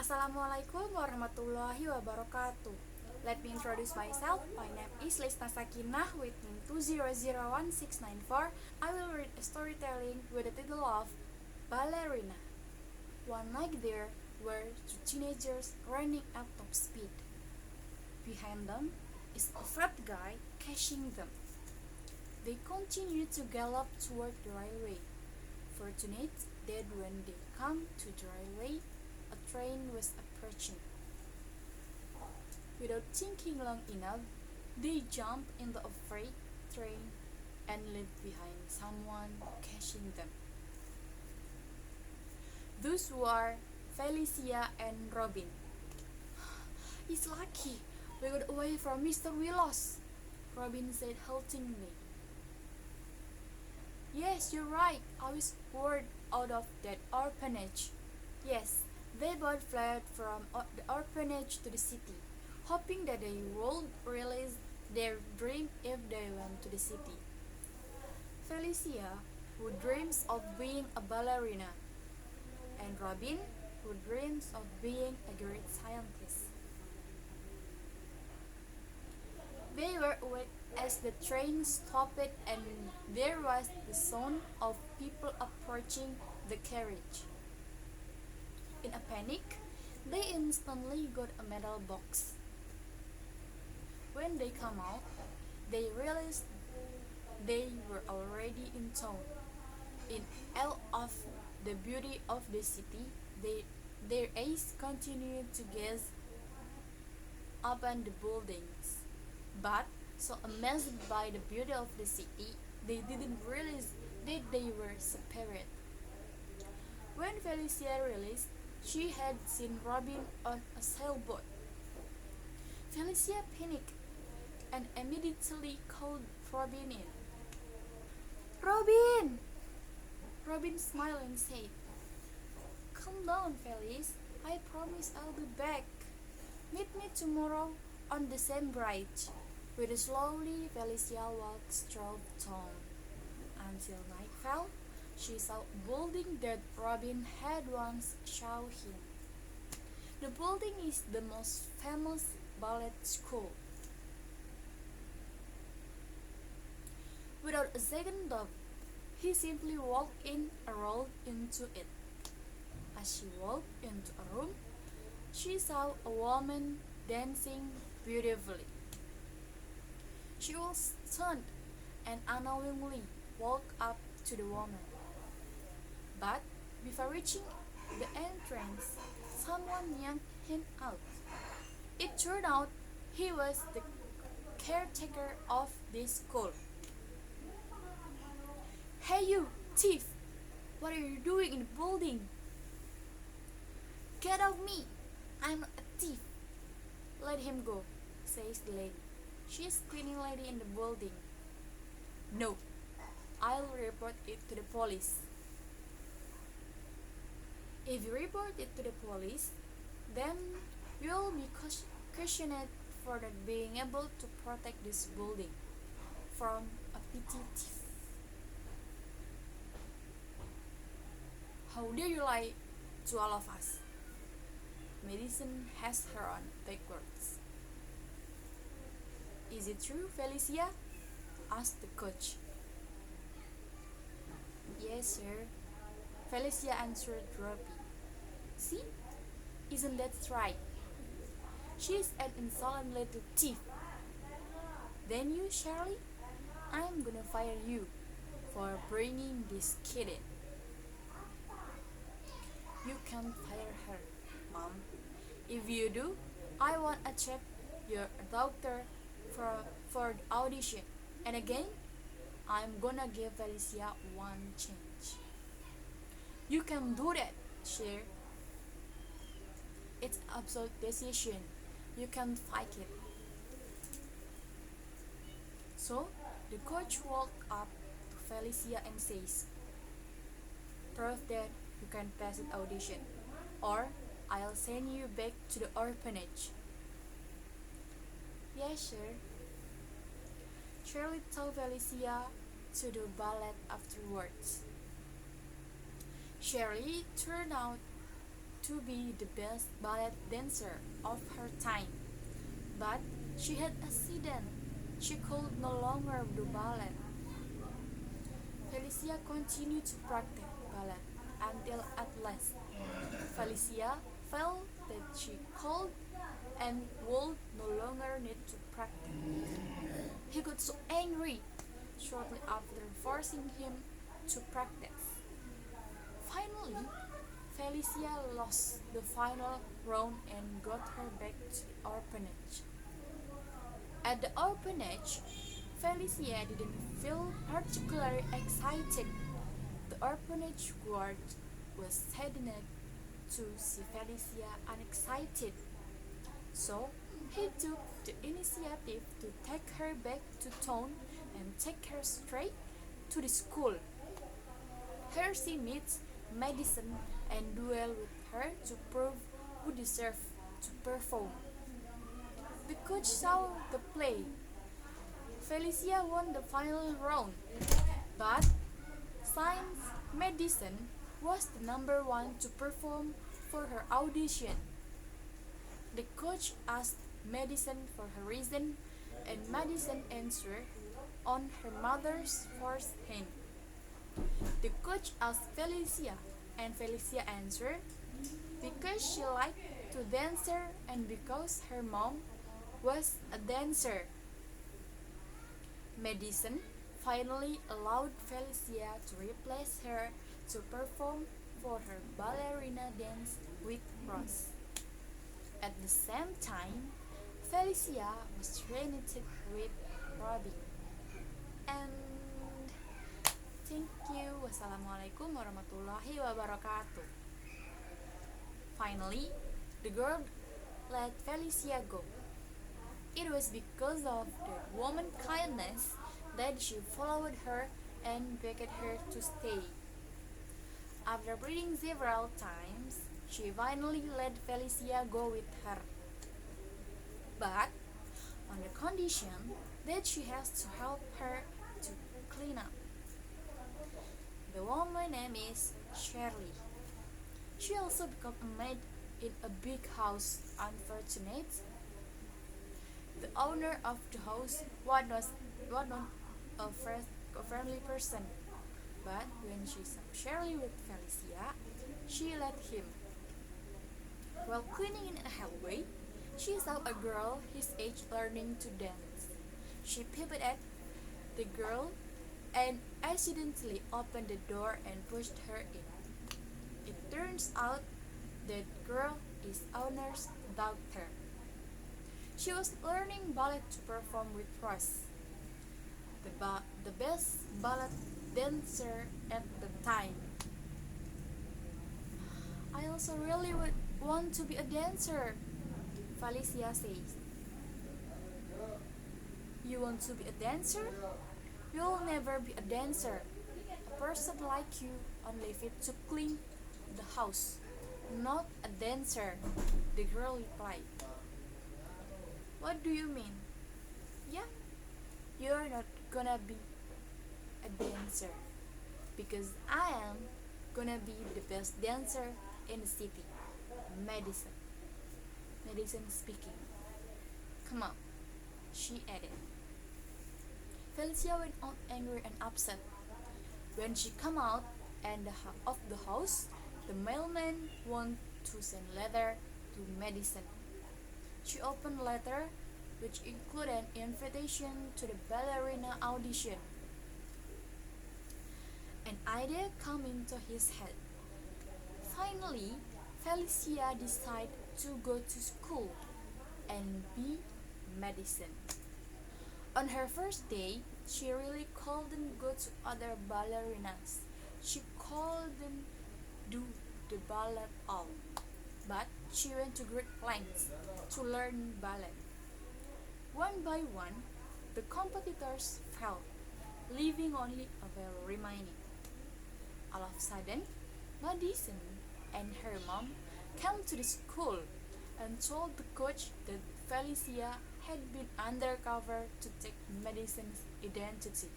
Assalamualaikum warahmatullahi wabarakatuh. Let me introduce myself. My name is Lesna Sakinah with NIM 2001694. I will read a storytelling with the title of Ballerina. One night there were two teenagers running at top speed. Behind them is a fat guy catching them. They continued to gallop toward the railway. Fortunate that when they come to the railway, a train was approaching. Without thinking long enough, they jumped into a freight train and left behind someone catching them. Those were Felicia and Robin. It's lucky we got away from Mr. Willows, Robin said haltingly. Yes, you're right. I was bored out of that orphanage. Yes, they both fled from the orphanage to the city, hoping that they would realize their dream if they went to the city. Felicia, who dreams of being a ballerina, and Robin, who dreams of being a great scientist. They were awake as the train stopped and there was the sound of people approaching the carriage. In a panic, they instantly got a metal box. When they come out, they realized they were already in town. In awe of the beauty of the city, their eyes continued to gaze upon the buildings. But, so amazed by the beauty of the city, they didn't realize that they were separate. When Felicia realized she had seen Robin on a sailboat, Felicia panicked and immediately called Robin in. Robin! Robin smiled and said, Calm down, Felice. I promise I'll be back. Meet me tomorrow on the same bridge. With slowly, Felicia walked through town. Until night fell, she saw a building that Robin had once shown him. The building is the most famous ballet school. Without a second thought, he simply walked in and rolled into it. As she walked into a room, she saw a woman dancing beautifully. She was stunned and unknowingly walked up to the woman. But before reaching the entrance, someone yanked him out. It turned out he was the caretaker of this school. Hey you, thief! What are you doing in the building? Get off me! I'm not a thief. Let him go, says the lady. She's cleaning lady in the building. No, I'll report it to the police. If you report it to the police, then you'll be questioned for not being able to protect this building from a petty thief. How dare you lie to all of us? Medicine has her on backwards. Is it true, Felicia? Asked the coach. Yes, sir. Felicia answered gruffly. See? Isn't that right? She's an insolent little thief. Then you, Shirley? I'm gonna fire you for bringing this kid in. You can't fire her, Mom. If you do, I want to check your doctor for the audition. And again, I'm gonna give Felicia one chance. You can do that, Cher. It's an absolute decision. You can't fight it. So, the coach walked up to Felicia and says, Prove that you can pass the audition, or I'll send you back to the orphanage. Yes, sir. Shirley told Felicia to do ballet afterwards. Shirley turned out to be the best ballet dancer of her time. But she had an accident. She could no longer do ballet. Felicia continued to practice ballet until at last Felicia felt that she could and would no longer need to practice. He got so angry shortly after forcing him to practice. Finally, Felicia lost the final round and got her back to the orphanage. At the orphanage, Felicia didn't feel particularly excited. The orphanage guard was saddened to see Felicia unexcited, so he took the initiative to take her back to town and take her straight to the school. Here she meets Madison and duel with her to prove who deserved to perform. The coach saw the play. Felicia won the final round, but since Madison was the number one to perform for her audition, the coach asked Madison for her reason, and Madison answered on her mother's first hand. The coach asked Felicia, and Felicia answered, because she liked to dance and because her mom was a dancer. Madison finally allowed Felicia to replace her to perform for her ballerina dance with Ross. At the same time, Felicia was reunited with Robbie. And thank you. Wassalamualaikum warahmatullahi wabarakatuh. Finally, the girl let Felicia go. It was because of the woman's kindness that she followed her and begged her to stay. After pleading several times, she finally let Felicia go with her. But on the condition that she has to help her to clean up. The woman's name is Shirley. She also became a maid in a big house. Unfortunate, the owner of the house was not a friendly person. But when she saw Shirley with Felicia, she let him. While cleaning in a hallway, she saw a girl his age learning to dance. She peeped at the girl and accidentally opened the door and pushed her in. It turns out that girl is owner's daughter. She was learning ballet to perform with Ross, the best ballet dancer at the time. I also really would want to be a dancer, Felicia says. You want to be a dancer? You'll never be a dancer. A person like you only fit to clean the house, not a dancer, the girl replied. What do you mean? Yeah, you're not gonna be a dancer because I am gonna be the best dancer in the city. Madison. Madison speaking. Come on, she added. Felicia went on angry and upset. When she came out of the house, the mailman wanted to send letter to Madison. She opened the letter, which included an invitation to the ballerina audition. An idea came into his head. Finally, Felicia decided to go to school and be Madison. On her first day, she really couldn't go to other ballerinas. She couldn't do the ballet at all. But she went to great lengths to learn ballet. One by one, the competitors fell, leaving only a very remaining. All of a sudden, Madison and her mom came to the school and told the coach that Felicia had been undercover to take Madison's identity.